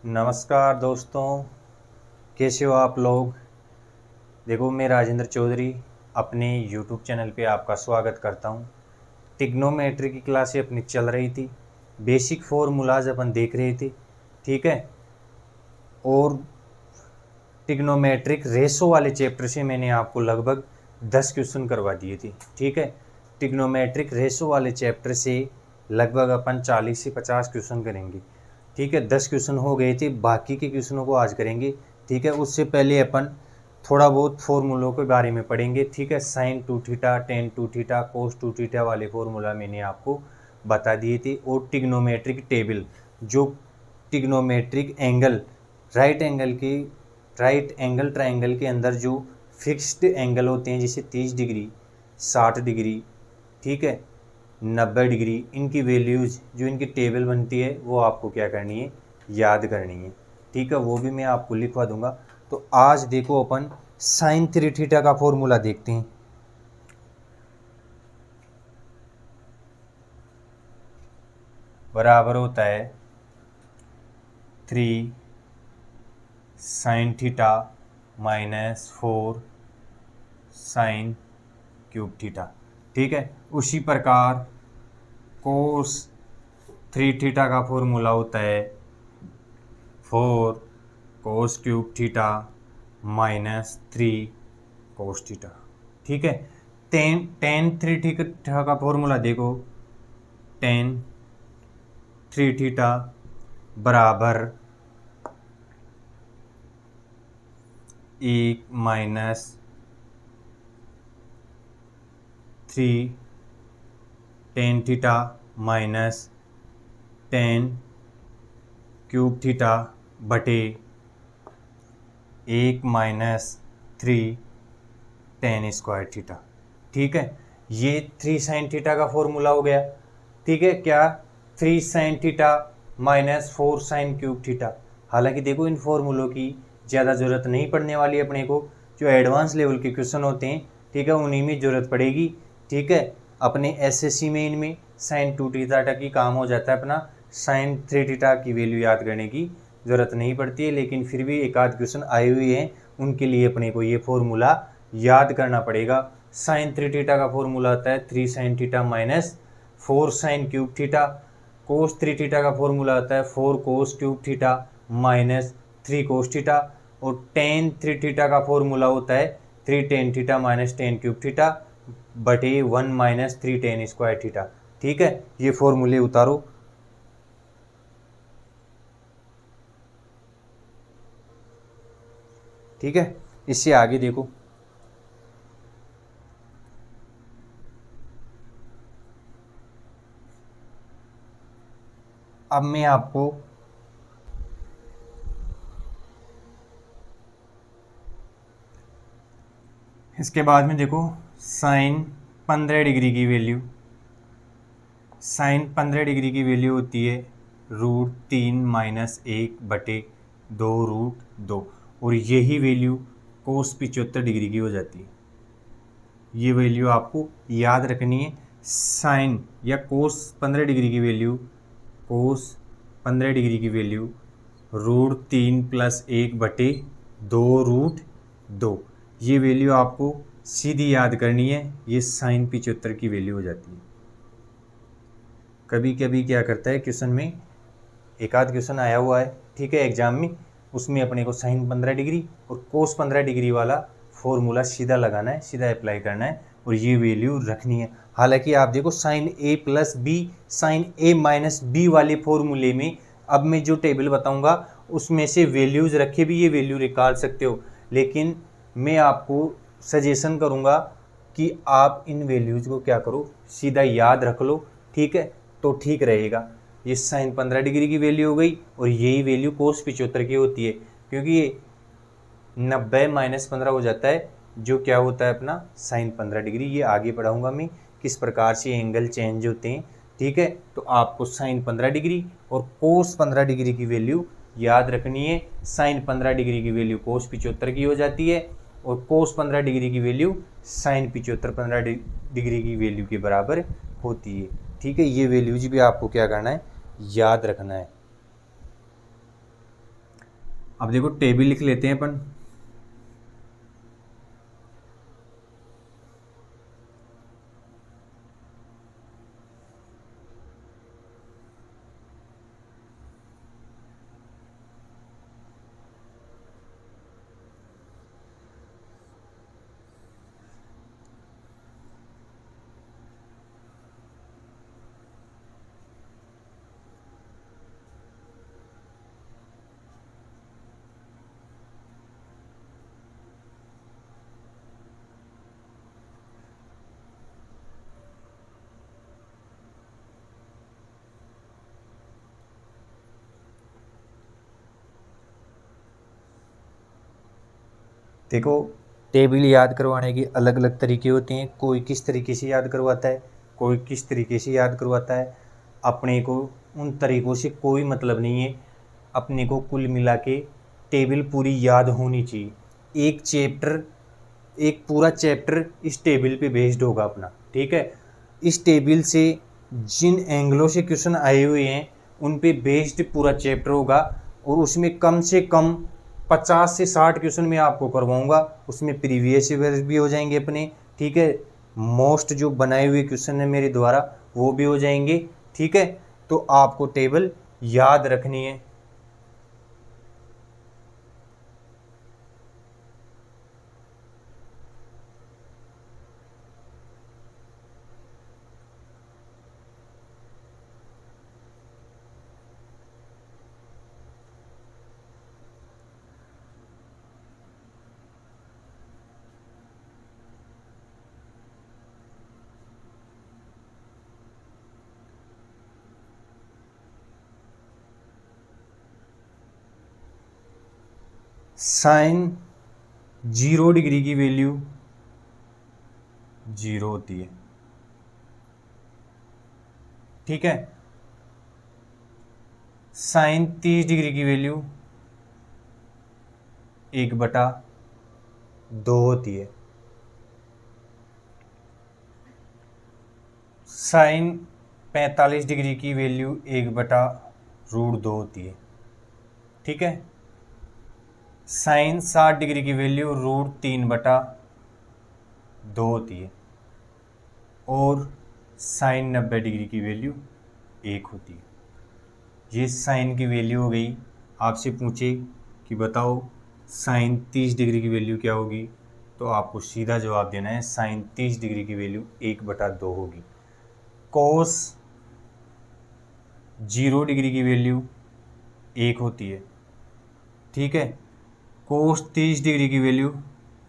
नमस्कार दोस्तों, कैसे हो आप लोग। देखो, मैं राजेंद्र चौधरी अपने यूट्यूब चैनल पे आपका स्वागत करता हूँ। टिग्नोमेट्री की क्लासें अपनी चल रही थी, बेसिक फॉर्मूलाज अपन देख रहे थे, ठीक है। और टिग्नोमेट्रिक रेशो वाले चैप्टर से मैंने आपको लगभग 10 क्वेश्चन करवा दिए थे, ठीक है। टिग्नोमेट्रिक रेशो वाले चैप्टर से लगभग अपन 40 से 50 क्वेश्चन करेंगे, ठीक है। 10 क्वेश्चन हो गए थे, बाकी के क्वेश्चनों को आज करेंगे, ठीक है। उससे पहले अपन थोड़ा बहुत फॉर्मूलों के बारे में पढ़ेंगे, ठीक है। साइन 2 थीटा, टेन 2 थीटा, कोस 2 थीटा वाले फॉर्मूला मैंने आपको बता दिए थे। और टिग्नोमेट्रिक टेबल, जो trigonometric angle, right angle triangle के अंदर जो फिक्स्ड एंगल होते हैं, जैसे 30 डिग्री, 60 डिग्री, ठीक है, 90 डिग्री, इनकी वैल्यूज़ जो इनकी टेबल बनती है वो आपको क्या करनी है, याद करनी है, ठीक है। वो भी मैं आपको लिखवा दूंगा। तो आज देखो अपन साइन 3 थीटा का फॉर्मूला देखते हैं। बराबर होता है 3 sine theta minus 4 sine cube theta, ठीक है। उसी प्रकार कोस 3 थीटा का फॉर्मूला होता है 4 cos cube theta minus 3 cos theta, ठीक है। टेन 3 थीटा का फॉर्मूला देखो, टेन 3 थीटा बराबर 1 minus 3 tan theta minus tan cube theta बटे 1 माइनस 3 टेन स्क्वायर थीटा, ठीक है। ये 3 साइन थीटा का फॉर्मूला हो गया, ठीक है। क्या 3 sine theta minus 4 sine cube theta. हालांकि देखो, इन फॉर्मूलों की ज़्यादा ज़रूरत नहीं पड़ने वाली अपने को। जो एडवांस लेवल के क्वेश्चन होते हैं, ठीक है, उन्हीं में ज़रूरत पड़ेगी, ठीक है। अपने एसएससी में इनमें साइन 2 थीटा की काम हो जाता है, अपना साइन 3 थीटा की वैल्यू याद करने की ज़रूरत नहीं पड़ती है। लेकिन फिर भी एक आध क्वेश्चन आए हुए हैं, उनके लिए अपने को ये फॉर्मूला याद करना पड़ेगा। साइन 3 थीटा का फॉर्मूला आता है 3 sine theta minus 4 sine cube theta. Cos 3 theta का फॉर्मूला आता है 4 cos cube theta minus 3 cos theta. और टेन 3 थीटा का फॉर्मूला होता है 3 tan theta minus tan cube theta बटे 1 माइनस 3 टेन स्क्वायर थीटा, ठीक है। ये फॉर्मूले उतारो। ठीक है, इससे आगे देखो। अब मैं आपको इसके बाद में देखो, साइन 15 डिग्री की वैल्यू, साइन 15 डिग्री की वैल्यू होती है √3 माइनस 1 बटे 2√2। और यही वैल्यू कोस 75 डिग्री की हो जाती है। ये वैल्यू आपको याद रखनी है। साइन या कोस 15 डिग्री की वैल्यू, कोस 15 डिग्री की वैल्यू √3 प्लस 1 बटे 2√2। ये वैल्यू आपको सीधी याद करनी है। ये साइन 75 की वैल्यू हो जाती है। कभी कभी क्या करता है, क्वेश्चन में एक आध क्वेश्चन आया हुआ है, ठीक है, एग्जाम में, उसमें अपने को साइन 15 डिग्री और कोस 15 डिग्री वाला फॉर्मूला सीधा लगाना है, सीधा अप्लाई करना है और ये वैल्यू रखनी है। हालांकि आप देखो, साइन ए प्लस बी, साइन ए माइनस बी वाले फॉर्मूले में अब मैं जो टेबल बताऊंगा उसमें से वैल्यूज रखे भी ये वैल्यू निकाल सकते हो। लेकिन मैं आपको सजेशन करूंगा कि आप इन वैल्यूज को क्या करो, सीधा याद रख लो, ठीक है, तो ठीक रहेगा। ये साइन 15 डिग्री की वैल्यू हो गई और यही वैल्यू कोस 75 की होती है, क्योंकि ये 90 माइनस 15 हो जाता है, जो क्या होता है अपना साइन 15 डिग्री। ये आगे पढ़ाऊंगा मैं किस प्रकार से एंगल चेंज होते हैं, ठीक है। तो आपको साइन 15 डिग्री और कोस 15 डिग्री की वैल्यू याद रखनी है। साइन 15 डिग्री की वैल्यू कोस 75 की हो जाती है और कोस 15 डिग्री की वैल्यू साइन 15 डिग्री की वैल्यू के बराबर होती है, ठीक है। ये वैल्यूज भी आपको क्या करना है, याद रखना है। अब देखो टेबल लिख लेते हैं अपन। देखो टेबल याद करवाने के अलग अलग तरीके होते हैं, कोई किस तरीके से याद करवाता है, कोई किस तरीके से याद करवाता है। अपने को उन तरीक़ों से कोई मतलब नहीं है, अपने को कुल मिला के टेबल पूरी याद होनी चाहिए। एक चैप्टर, एक पूरा चैप्टर इस टेबल पे बेस्ड होगा अपना, ठीक है। इस टेबल से जिन एंगलों से क्वेश्चन आए हुए हैं उन पे बेस्ड पूरा चैप्टर होगा, और उसमें कम से कम 50 से 60 क्वेश्चन मैं आपको करवाऊंगा। उसमें प्रीवियस ईयर भी हो जाएंगे अपने, ठीक है। मोस्ट जो बनाए हुए क्वेश्चन है मेरे द्वारा वो भी हो जाएंगे, ठीक है। तो आपको टेबल याद रखनी है। साइन 0 डिग्री की वैल्यू 0 होती है, ठीक है। साइन 30 डिग्री की वैल्यू 1/2 होती है। साइन 45 डिग्री की वैल्यू 1/√2 होती है, ठीक है। साइन 60 डिग्री की वैल्यू √3/2 होती है, और साइन 90 डिग्री की वैल्यू 1 होती है। ये साइन की वैल्यू हो गई। आपसे पूछे कि बताओ साइन 30 डिग्री की वैल्यू क्या होगी, तो आपको सीधा जवाब देना है साइन 30 डिग्री की वैल्यू 1/2 होगी। कोस 0 डिग्री की वैल्यू 1 होती है, ठीक है। कोस 30 डिग्री की वैल्यू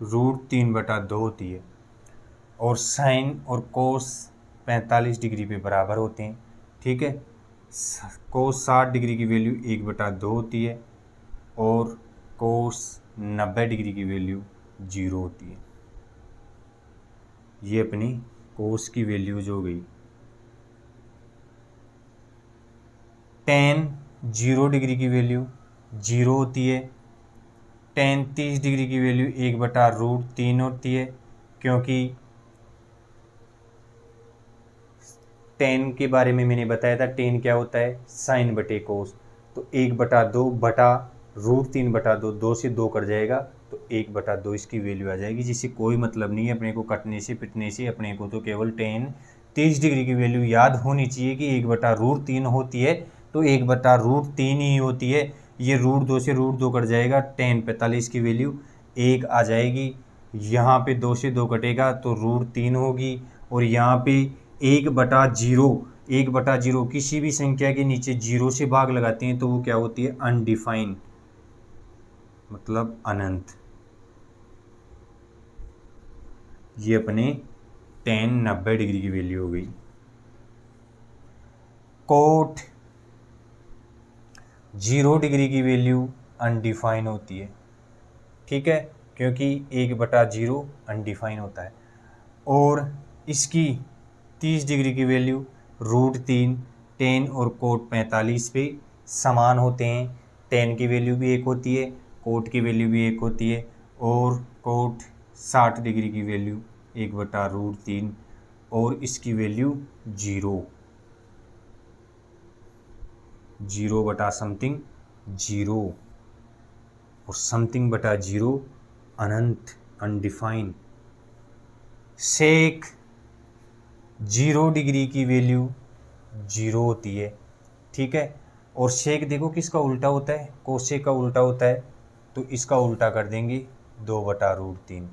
√3/2 होती है, और साइन और कोस 45 डिग्री पे बराबर होते हैं, ठीक है। कोस 60 डिग्री की वैल्यू 1/2 होती है, और कोस 90 डिग्री की वैल्यू 0 होती है। ये अपनी कोस की वैल्यूज हो गई। टेन 0 डिग्री की वैल्यू 0 होती है। टेन 30 डिग्री की वैल्यू 1/√3 होती है, क्योंकि टेन के बारे में मैंने बताया था, टेन क्या होता है, साइन बटे कोस। तो 1/2/√3/2, 2 से 2 कट जाएगा, तो 1/2 इसकी वैल्यू आ जाएगी, जिससे कोई मतलब नहीं है अपने को कटने से पिटने से। अपने को तो केवल टेन 30 डिग्री की वैल्यू याद होनी चाहिए कि 1/√3 होती है, तो 1/√3 ही होती है। ये √2 से √2 कट जाएगा, टेन 45 की वैल्यू 1 आ जाएगी। यहाँ पे 2 से 2 कटेगा तो √3 होगी, और यहाँ पे 1/0 किसी भी संख्या के नीचे 0 से भाग लगाते हैं तो वो क्या होती है, अनडिफाइन, मतलब अनंत। ये अपने टेन 90 डिग्री की वैल्यू हो गई। कोट 0 डिग्री की वैल्यू अनडिफाइन होती है, ठीक है, क्योंकि 1/0 अनडिफाइन होता है। और इसकी 30 डिग्री की वैल्यू √3, टेन और कोट 45 पे समान होते हैं। टेन की वैल्यू भी 1 होती है, कोट की वैल्यू भी 1 होती है, और कोट 60 डिग्री की वैल्यू 1/√3, और इसकी वैल्यू 0 बटा समथिंग 0। और समथिंग बटा 0 अनंत अनडिफाइंड। सेक 0 डिग्री की वैल्यू 0 होती है, ठीक है। और सेक देखो किसका उल्टा होता है, कोसेक का उल्टा होता है, तो इसका उल्टा कर देंगे 2/√3,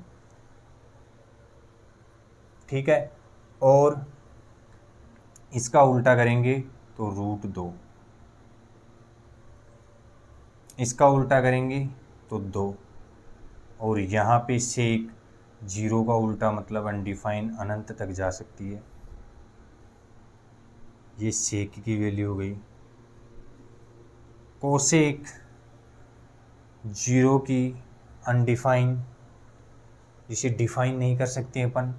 ठीक है। और इसका उल्टा करेंगे तो √2, इसका उल्टा करेंगे तो 2, और यहाँ पे सेक 0 का उल्टा मतलब अनडिफाइन, अनंत तक जा सकती है। ये सेक की वैल्यू हो गई। कोसेक 0 की अनडिफाइन, जिसे डिफाइन नहीं कर सकते अपन,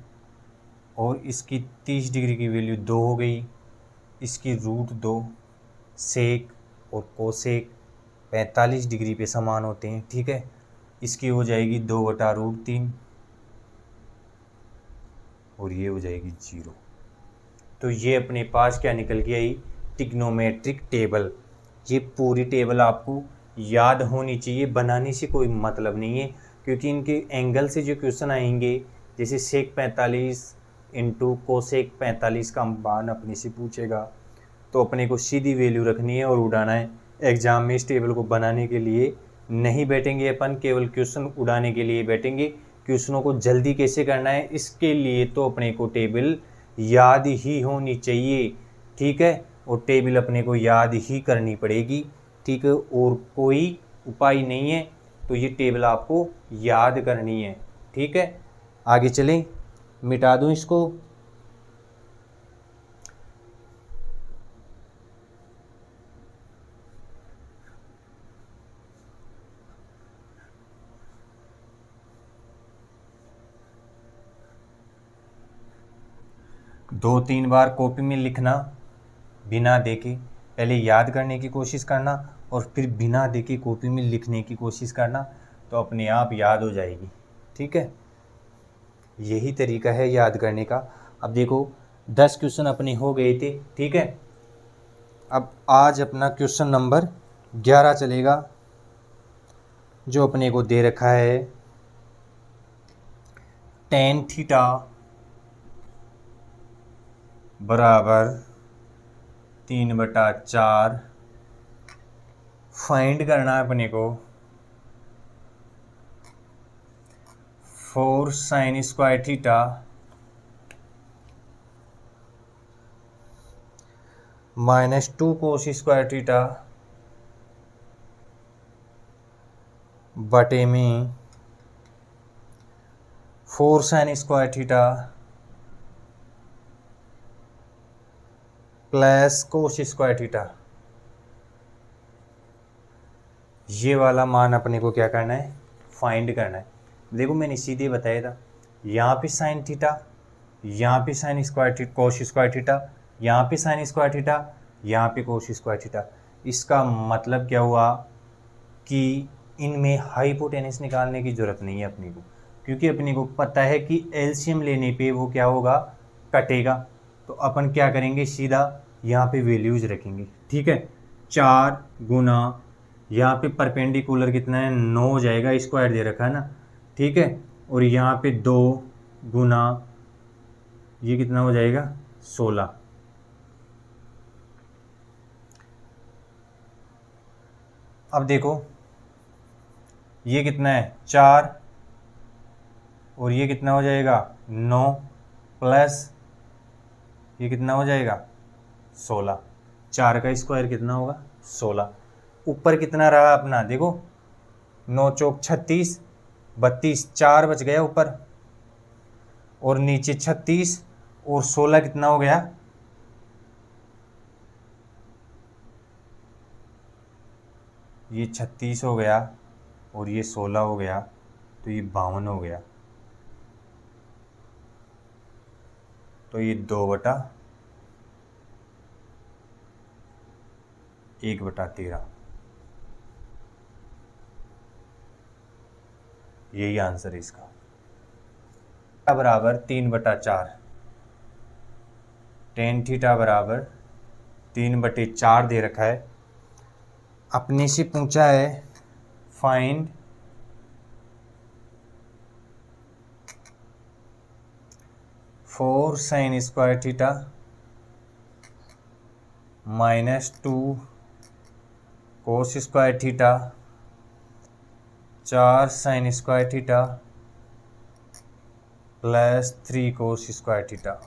और इसकी 30 डिग्री की वैल्यू 2 हो गई, इसकी √2। सेक और कोसेक 45 डिग्री पे समान होते हैं, ठीक है। इसकी हो जाएगी 2/√3 और ये हो जाएगी 0। तो ये अपने पास क्या निकल के आई, ट्रिग्नोमेट्रिक टेबल। ये पूरी टेबल आपको याद होनी चाहिए, बनाने से कोई मतलब नहीं है, क्योंकि इनके एंगल से जो क्वेश्चन आएंगे, जैसे सेक 45 इंटू कोसेक 45 का मान अपने से पूछेगा, तो अपने को सीधी वैल्यू रखनी है और उड़ाना है। एग्जाम में इस टेबल को बनाने के लिए नहीं बैठेंगे अपन, केवल क्वेश्चन उड़ाने के लिए बैठेंगे। क्वेश्चनों को जल्दी कैसे करना है, इसके लिए तो अपने को टेबल याद ही होनी चाहिए, ठीक है। और टेबल अपने को याद ही करनी पड़ेगी, ठीक है, और कोई उपाय नहीं है। तो ये टेबल आपको याद करनी है, ठीक है। आगे चलें, मिटा दूं इसको। दो तीन बार कॉपी में लिखना बिना देखे, पहले याद करने की कोशिश करना और फिर बिना देखे कॉपी में लिखने की कोशिश करना, तो अपने आप याद हो जाएगी, ठीक है। यही तरीका है याद करने का। अब देखो 10 क्वेश्चन अपने हो गए थे, ठीक है। अब आज अपना क्वेश्चन नंबर 11 चलेगा, जो अपने को दे रखा है tan थीटा बराबर 3/4। फाइंड करना है अपने को 4 sin square theta -2 cos square theta बटे में 4 sin square theta plus cos square theta. ये वाला मान अपने को क्या करना है, फाइंड करना है। देखो मैंने सीधे बताया था, यहाँ पे साइन थीटा, यहाँ पे sine square theta cos square theta, यहाँ पे साइन स्क्वायर थीटा, यहाँ पे कोस स्क्वायर थीटा। इसका मतलब क्या हुआ कि इनमें हाइपोटेनस निकालने की ज़रूरत नहीं है अपने को, क्योंकि अपने को पता है कि एलसीएम लेने पे वो क्या होगा, कटेगा। तो अपन क्या करेंगे, सीधा यहाँ पे वैल्यूज रखेंगे, ठीक है। 4 गुना यहाँ पे परपेंडिकुलर कितना है, 9 हो जाएगा, स्क्वायर दे रखा है ना, ठीक है। और यहाँ पे 2 गुना ये कितना हो जाएगा, 16। अब देखो ये कितना है, 4, और ये कितना हो जाएगा, 9, प्लस ये कितना हो जाएगा, 16। 4 का स्क्वायर कितना होगा, 16। ऊपर कितना रहा अपना, देखो 9 चौक 36, 32, 4 बच गया ऊपर, और नीचे 36 और 16 कितना हो गया, ये 36 हो गया और ये 16 हो गया, तो ये 52 हो गया। तो ये 2/1/13, यही आंसर है इसका। बराबर 3/4, tan थीटा बराबर 3/4 दे रखा है। अपने से पूछा है find 4 sine square theta minus 2 cos square theta 4 sine square theta plus 3 cos square theta.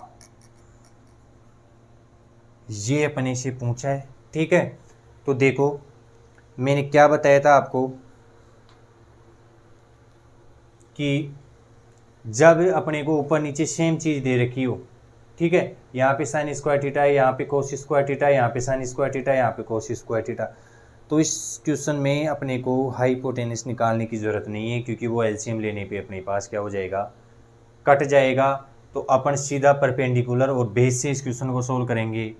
ये अपने से पूछा है, ठीक है। तो देखो मैंने क्या बताया था आपको कि जब अपने को ऊपर नीचे सेम चीज़ दे रखी हो, ठीक है, यहाँ पे साइन स्क्वायर थीटा है, यहाँ पे कोस स्क्वायर थीटा है, यहाँ पे साइन स्क्वायर थीटा है, यहाँ पे कोस स्क्वायर थीटा, तो इस क्वेश्चन में अपने को हाइपोटेनस निकालने की ज़रूरत नहीं है, क्योंकि वो एलसीएम लेने पे अपने पास क्या हो जाएगा, कट जाएगा। तो अपन सीधा परपेंडिकुलर और बेस से इस क्वेश्चन को सोल्व करेंगे।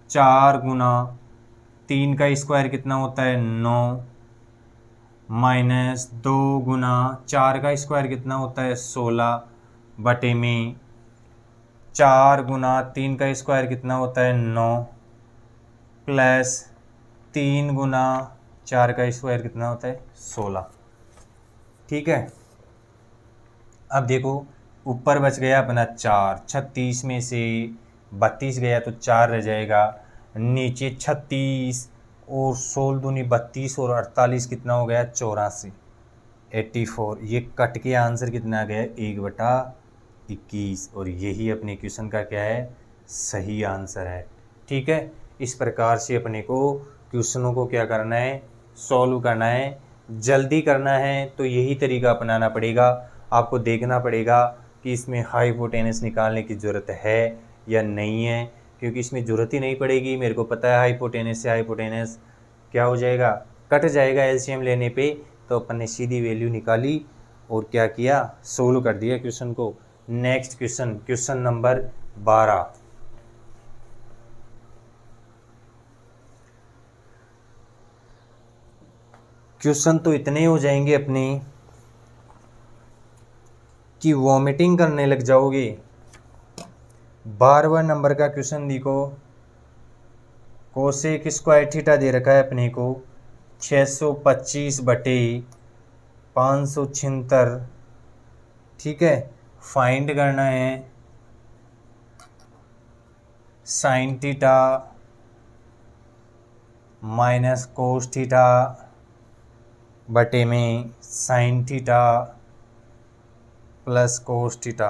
4 गुना 3 का स्क्वायर कितना होता है 9, माइनस 2 गुना 4 का स्क्वायर कितना होता है 16 बटे में 4 गुना 3 का स्क्वायर कितना होता है 9 प्लस 3 गुना 4 का स्क्वायर कितना होता है 16, ठीक है। अब देखो ऊपर बच गया अपना 4, 36 में से 32 गया तो 4 रह जाएगा, नीचे 36 और 16 दूनी 32 और 48 कितना हो गया 84, 84। ये कट के आंसर कितना आ गया 1/21, और यही अपने क्वेश्चन का क्या है, सही आंसर है, ठीक है। इस प्रकार से अपने को क्वेश्चनों को क्या करना है, सॉल्व करना है। जल्दी करना है तो यही तरीका अपनाना पड़ेगा। आपको देखना पड़ेगा कि इसमें हाइपोटेनस निकालने की ज़रूरत है या नहीं है, क्योंकि इसमें ज़रूरत ही नहीं पड़ेगी। मेरे को पता है हाइपोटेनस से हाइपोटेनस क्या हो जाएगा, कट जाएगा एलसीएम लेने पे। तो अपन ने सीधी वैल्यू निकाली और क्या किया, सोल्व कर दिया क्वेश्चन को। Next question, question number 12। Question तो इतने हो जाएंगे अपने कि वॉमिटिंग करने लग जाओगे। 12वां नंबर का क्वेश्चन देखो, कोसेक स्क्वायर थीटा दे रखा है अपने को 625 बटे 576, ठीक है। फाइंड करना है sign theta minus cos theta बटे में sine theta plus cos theta.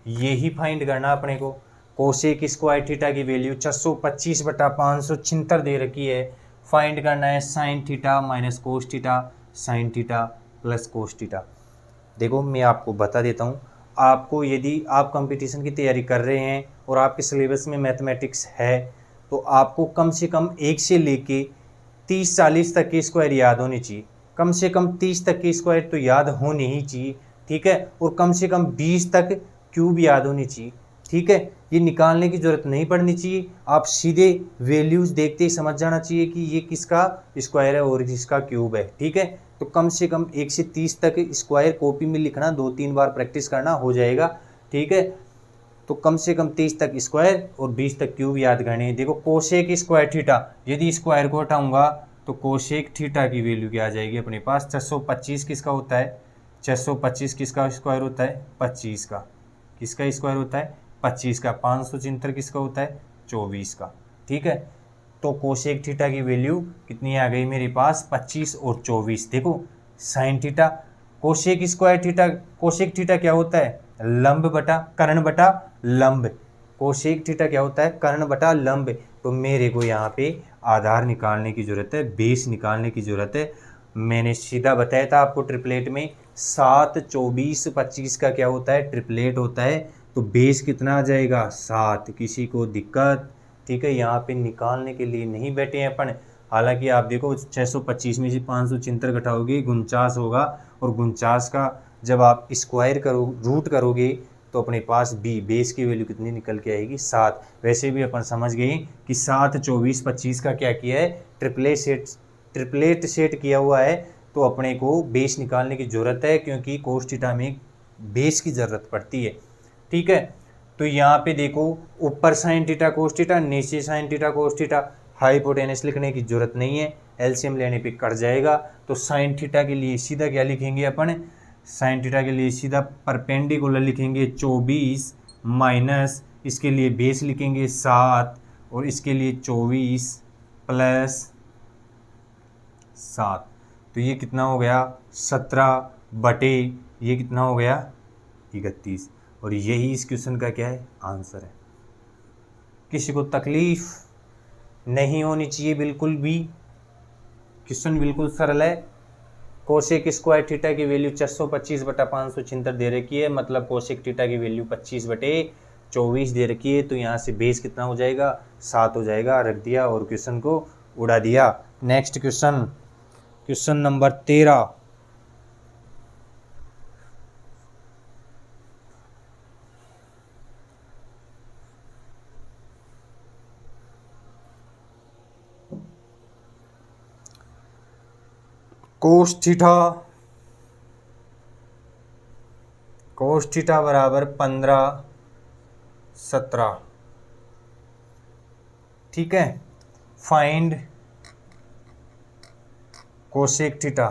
यही फाइंड करना अपने को। कोसेक स्क्वायर थीटा की वैल्यू 625 बटा 576 दे रखी है। फाइंड करना है sign theta minus cos theta, sine theta plus cos theta. देखो मैं आपको बता देता हूँ, आपको यदि आप कंपटीशन की तैयारी कर रहे हैं और आपके सिलेबस में मैथमेटिक्स है, तो आपको कम से कम 1 से लेके 30-40 तक के स्क्वायर याद होने चाहिए। कम से कम 30 तक के स्क्वायर तो याद होने ही चाहिए, ठीक है। और कम से कम 20 तक क्यूब याद होनी चाहिए, ठीक है। ये निकालने की ज़रूरत नहीं पड़नी चाहिए, आप सीधे वैल्यूज़ देखते ही समझ जाना चाहिए कि ये किसका स्क्वायर है और किसका क्यूब है, ठीक है। तो कम से कम 1 से 30 तक स्क्वायर कॉपी में लिखना, 2-3 बार प्रैक्टिस करना हो जाएगा, ठीक है। तो कम से कम 30 तक स्क्वायर और 20 तक क्यूब याद करने हैं। देखो कोसेक स्क्वायर थीटा, यदि स्क्वायर को हटाऊंगा तो कोसेक थीटा की वैल्यू क्या आ जाएगी अपने पास, 625 किसका होता है, 625 किसका स्क्वायर होता है 25 का, किसका स्क्वायर होता है 25 का, 576 किसका होता है 24 का, ठीक है। तो कोसेक थीटा की वैल्यू कितनी आ गई मेरे पास 25 और 24। देखो sine theta, cosec square theta, cosec theta क्या होता है लंब बटा कर्ण बटा लंब। कोसेक थीटा क्या होता है कर्ण बटा लंब। तो मेरे को यहाँ पे आधार निकालने की ज़रूरत है, बेस निकालने की ज़रूरत है। मैंने सीधा बताया था आपको ट्रिपलेट में 7, 24, 25 का क्या होता है ट्रिपलेट होता है। तो बेस कितना आ जाएगा 7। किसी को दिक्कत, ठीक है। यहाँ पे निकालने के लिए नहीं बैठे हैं अपन। हालांकि आप देखो 625 में से 576 घटाओगे 49 होगा, और 49 का जब आप स्क्वायर करो रूट करोगे तो अपने पास बेस की वैल्यू कितनी निकल के आएगी 7। वैसे भी अपन समझ गए कि 7, 24, 25 का क्या किया है ट्रिपलेट सेट किया हुआ है। तो अपने को बेस निकालने की ज़रूरत है, क्योंकि कोस थीटा में बेस की ज़रूरत पड़ती है, ठीक है। तो यहाँ पे देखो ऊपर साइन थीटा कोस थीटा, नीचे sine theta cos theta. Hypotenuse लिखने की जरूरत नहीं है, एलसीएम लेने पे कट जाएगा। तो साइन थीटा के लिए सीधा क्या लिखेंगे अपन, साइन थीटा के लिए सीधा परपेंडिकुलर लिखेंगे 24 माइनस इसके लिए बेस लिखेंगे 7 और इसके लिए 24 प्लस 7, तो ये कितना हो गया 17 बटे ये कितना हो गया 31, और यही इस क्वेश्चन का क्या है आंसर है। किसी को तकलीफ नहीं होनी चाहिए बिल्कुल भी, क्वेश्चन बिल्कुल सरल है। कोसेक स्क्वायर थीटा की वैल्यू 425 बटा 576 दे रखी है, मतलब कोसेक थीटा की वैल्यू 25 बटे 24 दे रखी है, तो यहाँ से बेस कितना हो जाएगा 7 हो जाएगा, रख दिया और क्वेश्चन को उड़ा दिया। Next question, question number 13। Cos theta बराबर 15 17, ठीक है। Find cosec theta.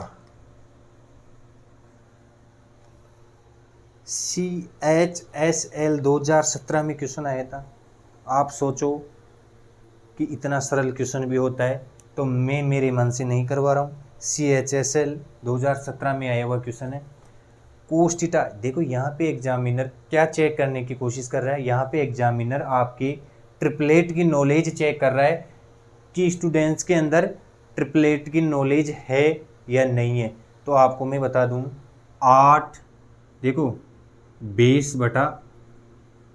CHSL 2017 में क्वेश्चन आया था। आप सोचो कि इतना सरल क्वेश्चन भी होता है, तो मैं मेरे मन से नहीं करवा रहा हूँ। CHSL 2017 में आया हुआ क्वेश्चन है। कोस थीटा, देखो यहाँ पे एग्जामिनर क्या चेक करने की कोशिश कर रहा है, यहाँ पे एग्जामिनर आपकी ट्रिपलेट की नॉलेज चेक कर रहा है कि स्टूडेंट्स के अंदर ट्रिपलेट की नॉलेज है या नहीं है। तो आपको मैं बता दूँ 8 देखो बेस बटा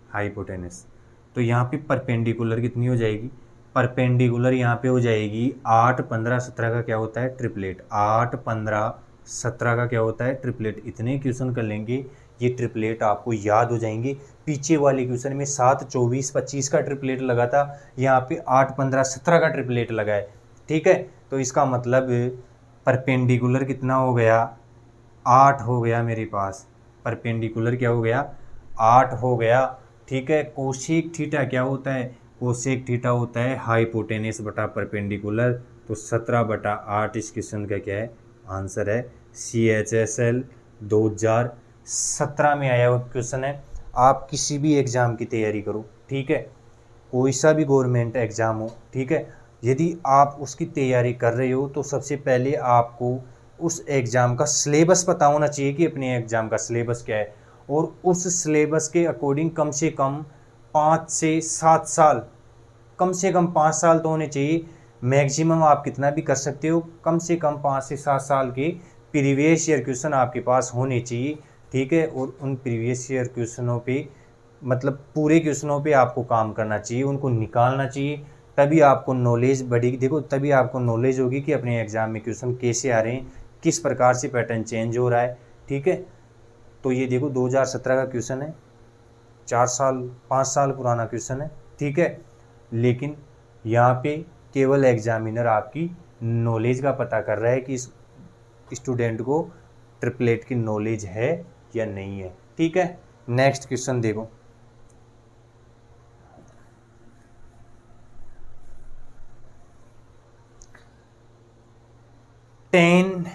हाइपोटेनस, तो यहाँ पे परपेंडिकुलर कितनी हो जाएगी, परपेंडिकुलर यहाँ पे हो जाएगी 8 15 17 का क्या होता है ट्रिपलेट, 8 15 17 का क्या होता है ट्रिपलेट। इतने क्वेश्चन कर लेंगे ये ट्रिपलेट आपको याद हो जाएंगे। पीछे वाले क्वेश्चन में 7 24 25 का ट्रिपलेट लगा था, यहाँ पे 8 15 17 का ट्रिपलेट लगा है, ठीक है। तो इसका मतलब परपेंडिकुलर कितना हो गया 8 हो गया मेरे पास, परपेंडिकुलर क्या हो गया 8 हो गया, ठीक है। कोसेक थीटा क्या होता है, कोसेक थीटा होता है हाइपोटेनस बटा परपेंडिकुलर, तो 17 बटा 8 इस क्वेश्चन का क्या है आंसर है। CHSL 2017 में आया हुआ क्वेश्चन है। आप किसी भी एग्ज़ाम की तैयारी करो, ठीक है, कोई सा भी गवर्नमेंट एग्ज़ाम हो, ठीक है, यदि आप उसकी तैयारी कर रहे हो तो सबसे पहले आपको उस एग्ज़ाम का सिलेबस पता होना चाहिए कि अपने एग्ज़ाम का सिलेबस क्या है, और उस सिलेबस के अकॉर्डिंग कम से कम 5 से 7 साल, कम से कम 5 साल तो होने चाहिए। मैक्सिमम आप कितना भी कर सकते हो, कम से कम 5 से 7 साल के प्रीवियस ईयर क्वेश्चन आपके पास होने चाहिए, ठीक है। और उन प्रीवियस ईयर क्वेश्चनों पे मतलब पूरे क्वेश्चनों पे आपको काम करना चाहिए, उनको निकालना चाहिए, तभी आपको नॉलेज बढ़ेगी। देखो तभी आपको नॉलेज होगी कि अपने एग्ज़ाम में क्वेश्चन कैसे आ रहे हैं, किस प्रकार से पैटर्न चेंज हो रहा है, ठीक है। तो ये देखो 2017 का क्वेश्चन है, 4 साल 5 साल पुराना क्वेश्चन है, ठीक है। लेकिन यहाँ पे केवल एग्जामिनर आपकी नॉलेज का पता कर रहा है कि इस स्टूडेंट को ट्रिपलेट की नॉलेज है या नहीं है, ठीक है। नेक्स्ट क्वेश्चन देखो, टेन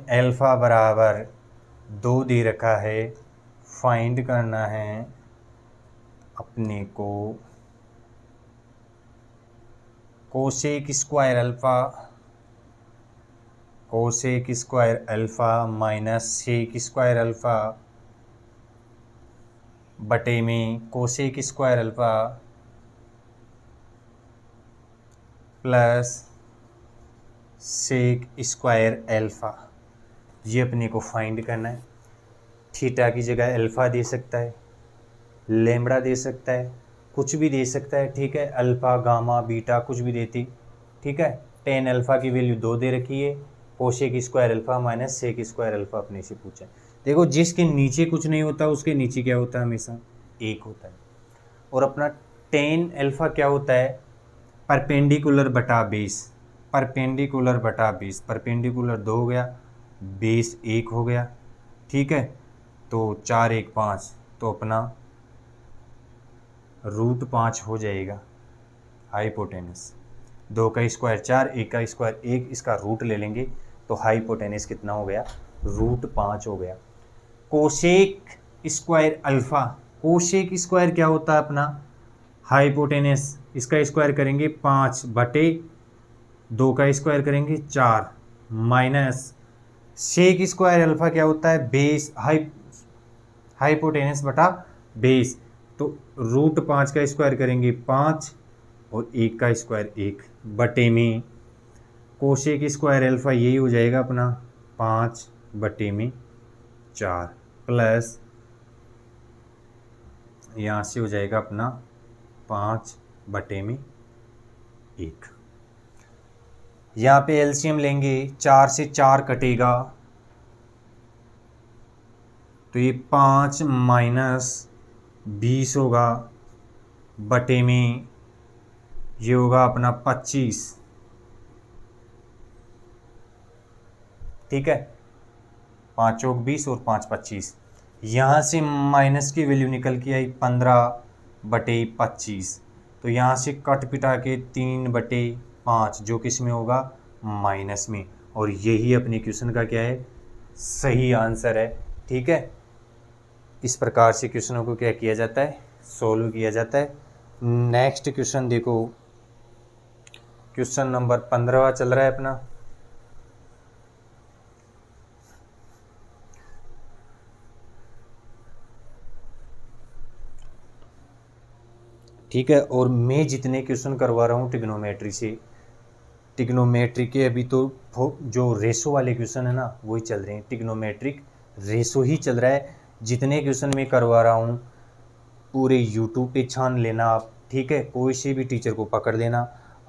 अल्फा बराबर 2 दे रखा है। फाइंड करना है अपने को cosec square alpha minus sec square alpha बटे में cosec square alpha plus sec square alpha, ये अपने को फाइंड करना है। थीटा की जगह अल्फा दे सकता है, लेम्बड़ा दे सकता है, कुछ भी दे सकता है, ठीक है। अल्फा गामा बीटा कुछ भी देती, ठीक है। टेन अल्फा की वैल्यू 2 दे रखी है, cosec square alpha minus sec square alpha अपने से पूछा है। देखो जिसके नीचे कुछ नहीं होता उसके नीचे क्या होता है हमेशा 1 होता है, और अपना टेन अल्फा क्या होता है परपेंडिकुलर बटा बेस, परपेंडिकुलर बटा बेस, परपेंडिकुलर 2 हो गया, बेस 1 हो गया, ठीक है। तो 4 1 5, तो अपना रूट 5 हो जाएगा हाइपोटेनस। 2 का स्क्वायर 4, 1 का स्क्वायर 1, इसका रूट ले लेंगे तो हाइपोटेनस कितना हो गया रूट 5 हो गया। Cosec square alpha, cosec square क्या होता है अपना हाइपोटेनस, इसका स्क्वायर करेंगे 5/2 का स्क्वायर करेंगे 4 माइनस सेक स्क्वायर अल्फा क्या होता है बेस हाइपोटेनस बटा बेस, तो √5 का स्क्वायर करेंगे 5 और 1 का स्क्वायर 1 बटे में कोसेक स्क्वायर अल्फा यही हो जाएगा अपना 5/4 प्लस यहाँ से हो जाएगा अपना 5/1। यहाँ पे एलसीएम लेंगे 4 से 4 कटेगा तो ये 5 माइनस 20 होगा बटे में ये होगा अपना 25, ठीक है 5 चौक 20 और 5 25। यहाँ से माइनस की वैल्यू निकल के आई 15/25, तो यहाँ से कट पिटा के 3/5 जो किस में होगा माइनस में, और यही अपने क्वेश्चन का क्या है सही आंसर है। ठीक है, इस प्रकार से क्वेश्चनों को क्या किया जाता है सोल्व किया जाता है। नेक्स्ट क्वेश्चन देखो, क्वेश्चन नंबर 15 चल रहा है अपना। ठीक है, और मैं जितने क्वेश्चन करवा रहा हूँ टिग्नोमेट्री से, टिग्नोमेट्री के अभी तो जो रेशो वाले क्वेश्चन है ना वही चल रहे हैं, टिग्नोमेट्रिक रेशो ही चल रहा है। जितने क्वेश्चन मैं करवा रहा हूँ पूरे यूट्यूब पे छान लेना आप, ठीक है, कोई से भी टीचर को पकड़ लेना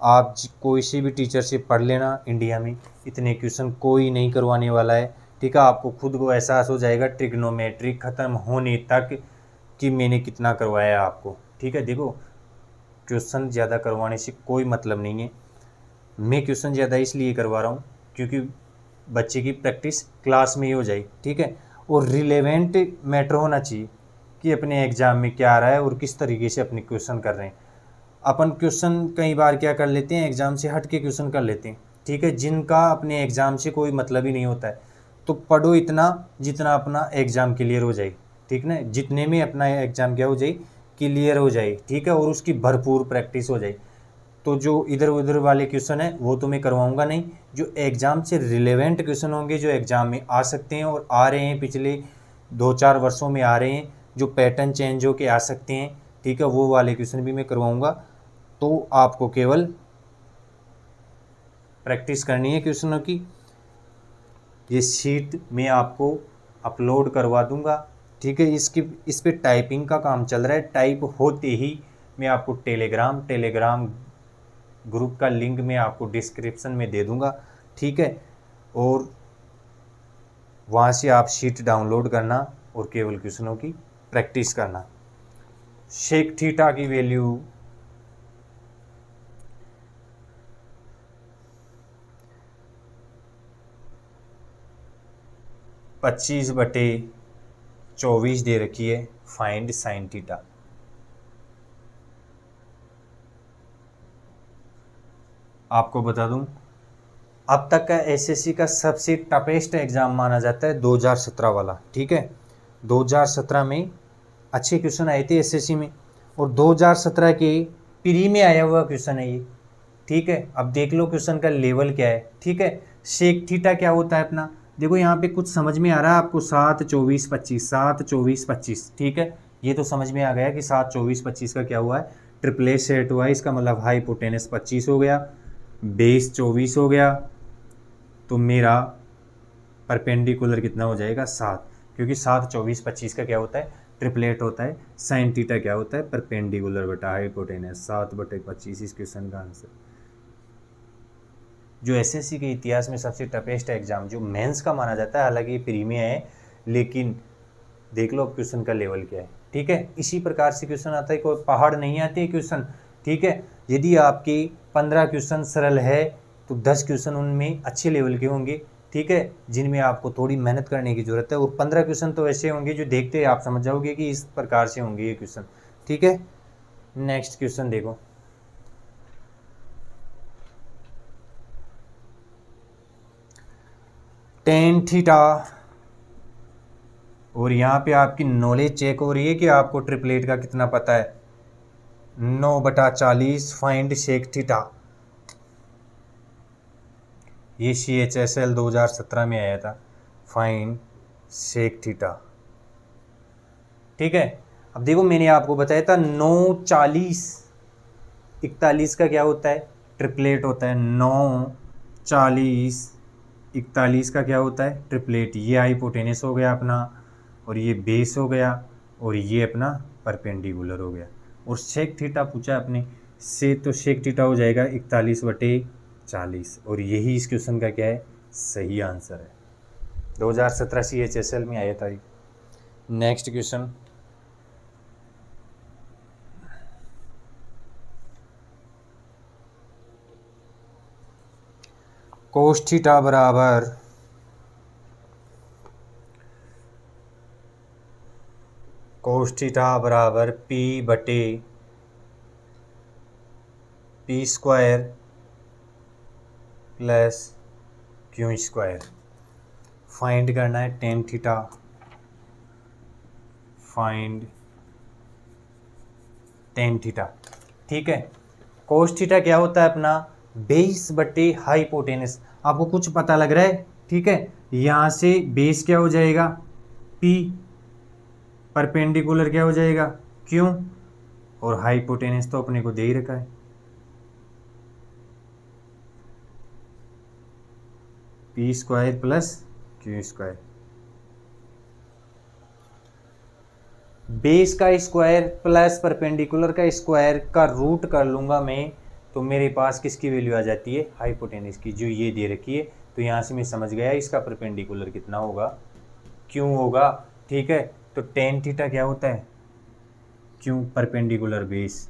आप, कोई से भी टीचर से पढ़ लेना, इंडिया में इतने क्वेश्चन कोई नहीं करवाने वाला है। ठीक है, आपको खुद को एहसास हो जाएगा ट्रिग्नोमेट्री ख़त्म होने तक कि मैंने कितना करवाया आपको। ठीक है, देखो क्वेश्चन ज़्यादा करवाने से कोई मतलब नहीं है, मैं क्वेश्चन ज़्यादा इसलिए करवा रहा हूँ क्योंकि बच्चे की प्रैक्टिस क्लास में ही हो जाए। ठीक है, और रिलेवेंट मैटर होना चाहिए कि अपने एग्ज़ाम में क्या आ रहा है और किस तरीके से अपने क्वेश्चन कर रहे हैं। अपन क्वेश्चन कई बार क्या कर लेते हैं एग्ज़ाम से हट के क्वेश्चन कर लेते हैं, ठीक है, जिनका अपने एग्ज़ाम से कोई मतलब ही नहीं होता है। तो पढ़ो इतना जितना अपना एग्ज़ाम क्लियर हो जाए, ठीक ना, जितने में अपना एग्ज़ाम क्या हो जाए क्लियर हो जाए, ठीक है, और उसकी भरपूर प्रैक्टिस हो जाए। तो जो इधर उधर वाले क्वेश्चन है वो तो मैं करवाऊंगा नहीं, जो एग्ज़ाम से रिलेवेंट क्वेश्चन होंगे जो एग्ज़ाम में आ सकते हैं और आ रहे हैं, पिछले 2-4 वर्षों में आ रहे हैं, जो पैटर्न चेंज होके आ सकते हैं, ठीक है, वो वाले क्वेश्चन भी मैं करवाऊंगा। तो आपको केवल प्रैक्टिस करनी है क्वेश्चनों की। ये शीट मैं आपको अपलोड करवा दूंगा, ठीक है, इस पे टाइपिंग का काम चल रहा है, टाइप होते ही मैं आपको टेलीग्राम ग्रुप का लिंक मैं आपको डिस्क्रिप्शन में दे दूंगा, ठीक है, और वहाँ से आप शीट डाउनलोड करना और केवल क्वेश्चनों की प्रैक्टिस करना। सेक थीटा की वैल्यू 25/24 दे रखी है, फाइंड साइन थीटा। आपको बता दूं अब तक का एसएससी का सबसे टफेस्ट एग्ज़ाम माना जाता है 2017 वाला, ठीक है, 2017 में अच्छे क्वेश्चन आए थे एसएससी में, और 2017 के प्री में आया हुआ क्वेश्चन है ये, ठीक है। अब देख लो क्वेश्चन का लेवल क्या है, ठीक है। सेक थीटा क्या होता है अपना, देखो यहाँ पे कुछ समझ में आ रहा है आपको, 7/24/25 ठीक है, ये तो समझ में आ गया कि 7/24/25 का क्या हुआ है ट्रिपलेट सेट हुआ है, इसका मतलब हाइपोटेनस 25 हो गया, बेस 24 हो गया, तो मेरा परपेंडिकुलर कितना हो जाएगा 7, क्योंकि 7/24/25 का क्या होता है ट्रिपलेट होता है, साइन थीटा क्या होता है परपेंडिकुलर बटा हाइपोटेनस, 7/25 इस क्वेश्चन का आंसर। जो एसएससी के इतिहास में सबसे टफेस्ट एग्जाम जो मेंस का माना जाता है, हालांकि ये प्री में है, लेकिन देख लो अब क्वेश्चन का लेवल क्या है, ठीक है। इसी प्रकार से क्वेश्चन आता है, कोई पहाड़ नहीं आते क्वेश्चन, ठीक है। यदि आपके 15 क्वेश्चन सरल है तो 10 क्वेश्चन उनमें अच्छे लेवल के होंगे, ठीक है, जिनमें आपको थोड़ी मेहनत करने की जरूरत है, और 15 क्वेश्चन तो ऐसे होंगे जो देखते आप समझ जाओगे कि इस प्रकार से होंगे ये क्वेश्चन, ठीक है। नेक्स्ट क्वेश्चन देखो, टेन थीटा और यहाँ पे आपकी नॉलेज चेक हो रही है कि आपको ट्रिपलेट का कितना पता है। 9/40 फाइंड सेक थीटा। ये CHSL 2017 में आया था, फाइंड सेक थीटा। ठीक है, अब देखो मैंने आपको बताया था 9/40 41 का क्या होता है, ट्रिपलेट होता है। 9/40 41 का क्या होता है, ट्रिपलेट। ये हाइपोटेनस हो गया अपना, और ये बेस हो गया, और ये अपना परपेंडिकुलर हो गया। और सेक थीटा पूछा अपने से, तो सेक थीटा हो जाएगा 41/40, और यही इस क्वेश्चन का क्या है, सही आंसर है। 2017 CHSL में आया था। नेक्स्ट क्वेश्चन, कोस थीटा बराबर P/P² प्लस Q²। फाइंड करना है tan theta. Find tan theta. ठीक है, कोस थीटा क्या होता है अपना, बेस बटे हाइपोटेनस। आपको कुछ पता लग रहा है, ठीक है। यहाँ से बेस क्या हो जाएगा, P, परपेंडिकुलर क्या हो जाएगा, Q, और हाइपोटेनस तो अपने को दे ही रखा है, P² प्लस Q²। बेस का स्क्वायर प्लस परपेंडिकुलर का स्क्वायर का रूट कर लूंगा मैं, तो मेरे पास किसकी वैल्यू आ जाती है, हाइपोटेनस की, जो ये दे रखी है। तो यहाँ से मैं समझ गया इसका परपेंडिकुलर कितना होगा, क्यों होगा। ठीक है, तो टेन थीटा क्या होता है, क्यों परपेंडिकुलर बेस,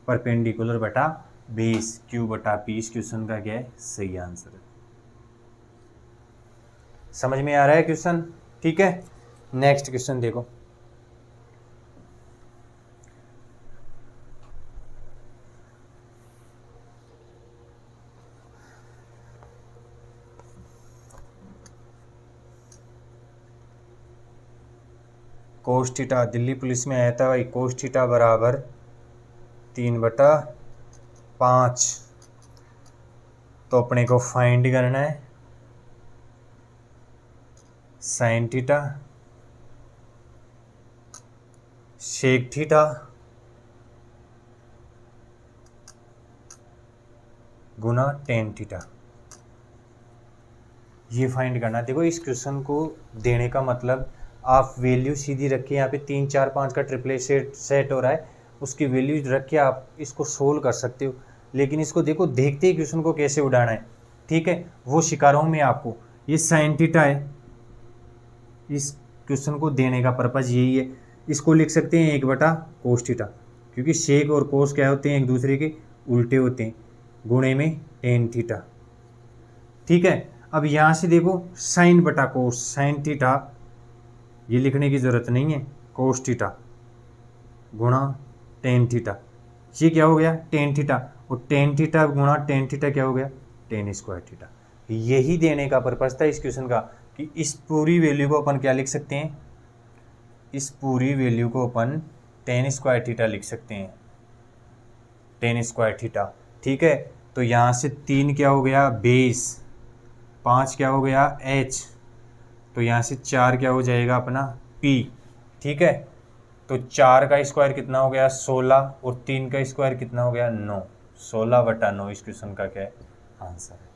परपेंडिकुलर बटा बेस, Q/P। इस क्वेश्चन का क्या है, सही आंसर है। समझ में आ रहा है क्वेश्चन, ठीक है। नेक्स्ट क्वेश्चन देखो, कोस थीटा दिल्ली पुलिस में आया था भाई। कोस थीटा बराबर 3/5। तो अपने को फाइंड करना है साइन थीटा सेक थीटा गुना टेन थीटा। ये फाइंड करना। देखो इस क्वेश्चन को देने का मतलब, आप वैल्यू सीधी रख के, यहाँ पे 3 4 5 का ट्रिपलेट सेट हो रहा है, उसकी वैल्यू रख के आप इसको सोल्व कर सकते हो। लेकिन इसको देखो, देखते ही क्वेश्चन को कैसे उड़ाना है, ठीक है, वो सिखा रहा हूँ मैं आपको। ये साइन थीटा है, इस क्वेश्चन को देने का पर्पज़ यही है। इसको लिख सकते हैं 1/cos थीटा, क्योंकि सेक और कोस क्या होते हैं, एक दूसरे के उल्टे होते हैं, गुणे में टेन थीटा। ठीक है, अब यहाँ से देखो साइन बटा कोस, साइन थीटा ये लिखने की ज़रूरत नहीं है, कोस थीटा गुणा टेन थीटा। ये क्या हो गया, टेन थीटा, और टेन थीटा गुणा टेन थीटा क्या हो गया, tan² थीटा। यही देने का पर्पज़ था इस क्वेश्चन का, कि इस पूरी वैल्यू को अपन क्या लिख सकते हैं, इस पूरी वैल्यू को अपन tan² थीटा लिख सकते हैं, tan² थीटा। ठीक है, तो यहाँ से 3 क्या हो गया बेस, 5 क्या हो गया h, तो यहाँ से 4 क्या हो जाएगा अपना p। ठीक है, तो 4 का स्क्वायर कितना हो गया 16, और 3 का स्क्वायर कितना हो गया 9। 16/9 इस क्वेश्चन का क्या है, आंसर है।